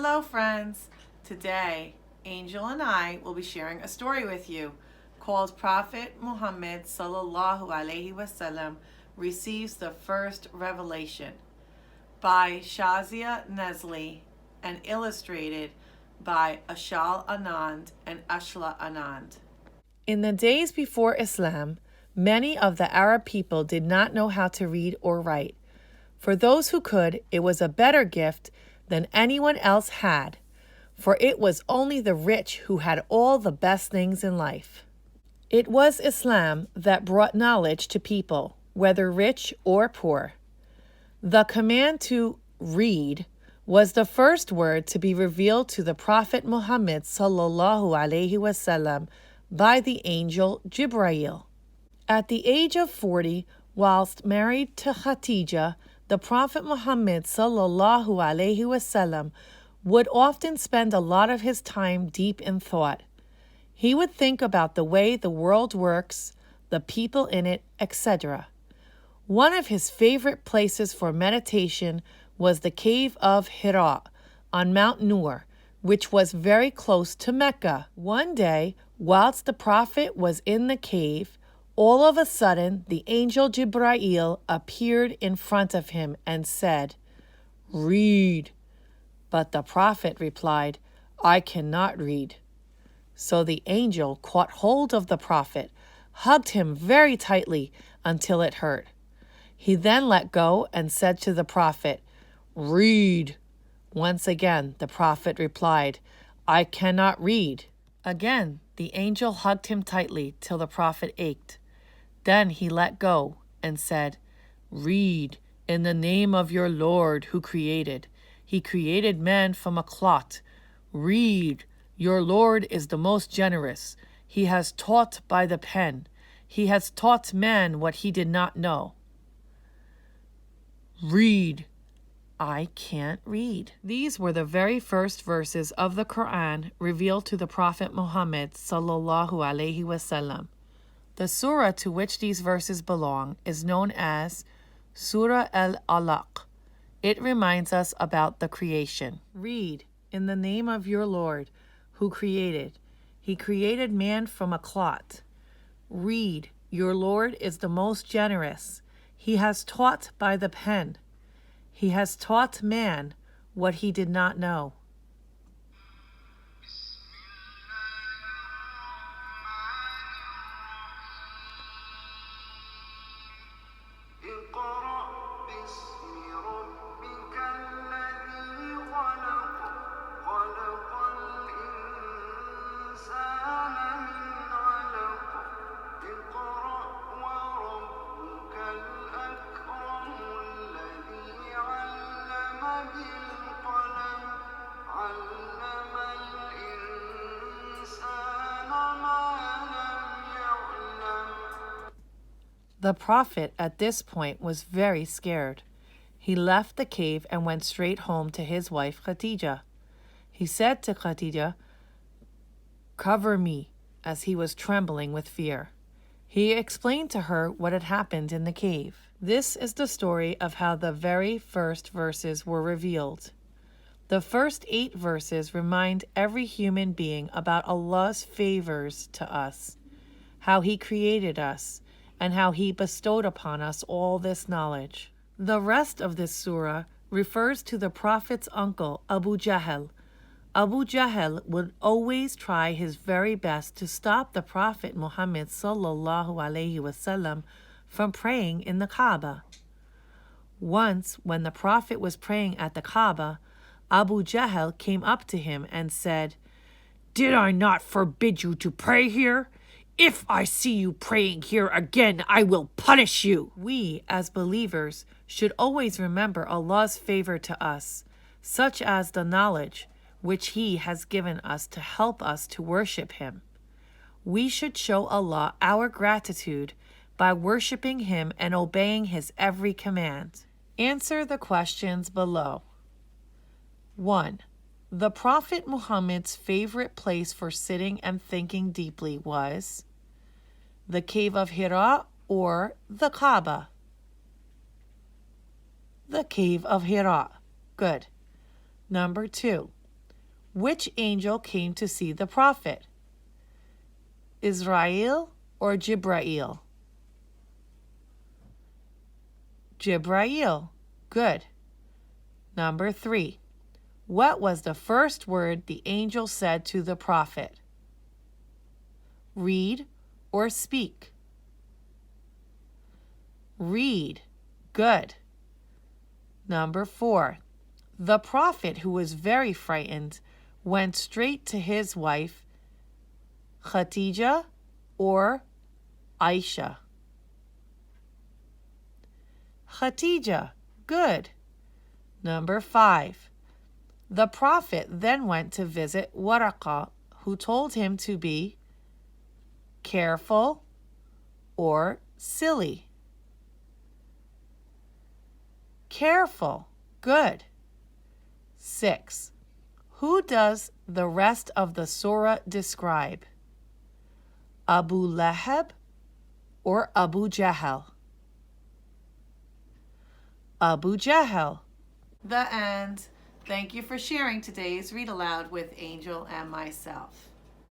Hello friends! Today, Angel and I will be sharing a story with you called Prophet Muhammad Sallallahu Alaihi Wasallam receives the first revelation by Shazia Nesli and illustrated by Ashal Anand and Ashla Anand. In the days before Islam, many of the Arab people did not know how to read or write. For those who could, it was a better gift than anyone else had, for it was only the rich who had all the best things in life. It was Islam that brought knowledge to people, whether rich or poor. The command to read was the first word to be revealed to the Prophet Muhammad sallallahu alaihi wasallam by the angel Jibreel. At the age of 40, whilst married to Khadijah, the Prophet Muhammad sallallahu alaihi wasallam would often spend a lot of his time deep in thought. He would think about the way the world works, the people in it, etc. One of his favorite places for meditation was the cave of Hira on Mount Nur, which was very close to Mecca. One day, whilst the Prophet was in the cave, all of a sudden, the angel Jibreel appeared in front of him and said, "Read." But the Prophet replied, "I cannot read." So the angel caught hold of the Prophet, hugged him very tightly until it hurt. He then let go and said to the Prophet, "Read." Once again, the Prophet replied, "I cannot read." Again, the angel hugged him tightly till the Prophet ached. Then he let go and said, "Read in the name of your Lord who created. He created man from a clot. Read, your Lord is the most generous. He has taught by the pen. He has taught man what he did not know. Read." I can't read. These were the very first verses of the Quran revealed to the Prophet Muhammad sallallahu alaihi wasallam. The surah to which these verses belong is known as Surah Al-Alaq. It reminds us about the creation. Read, in the name of your Lord, who created. He created man from a clot. Read, your Lord is the most generous. He has taught by the pen. He has taught man what he did not know. The Prophet at this point was very scared. He left the cave and went straight home to his wife Khadijah. He said to Khadijah, "Cover me," as he was trembling with fear. He explained to her what had happened in the cave. This is the story of how the very first verses were revealed. The first 8 verses remind every human being about Allah's favors to us, how He created us, and how He bestowed upon us all this knowledge. The rest of this surah refers to the Prophet's uncle, Abu Jahl. Abu Jahl would always try his very best to stop the Prophet Muhammad sallallahu alaihi wasallam from praying in the Kaaba. Once, when the Prophet was praying at the Kaaba, Abu Jahl came up to him and said, "Did I not forbid you to pray here? If I see you praying here again, I will punish you." We, as believers, should always remember Allah's favor to us, such as the knowledge which He has given us to help us to worship Him. We should show Allah our gratitude by worshiping Him and obeying His every command. Answer the questions below. 1. The Prophet Muhammad's favorite place for sitting and thinking deeply was the cave of Hira or the Kaaba? The cave of Hira. Good. Number 2. Which angel came to see the prophet? Israel or Jibrail? Jibrail. Good. Number 3. What was the first word the angel said to the prophet? Read or speak? Read. Good. Number 4. The prophet, who was very frightened, went straight to his wife, Khadijah or Aisha? Khadijah. Good. Number 5. The prophet then went to visit Waraqah, who told him to be careful or silly? Careful. Good. 6. Who does the rest of the surah describe? Abu Lahab or Abu Jahl? Abu Jahl. The end. Thank you for sharing today's Read Aloud with Angel and myself.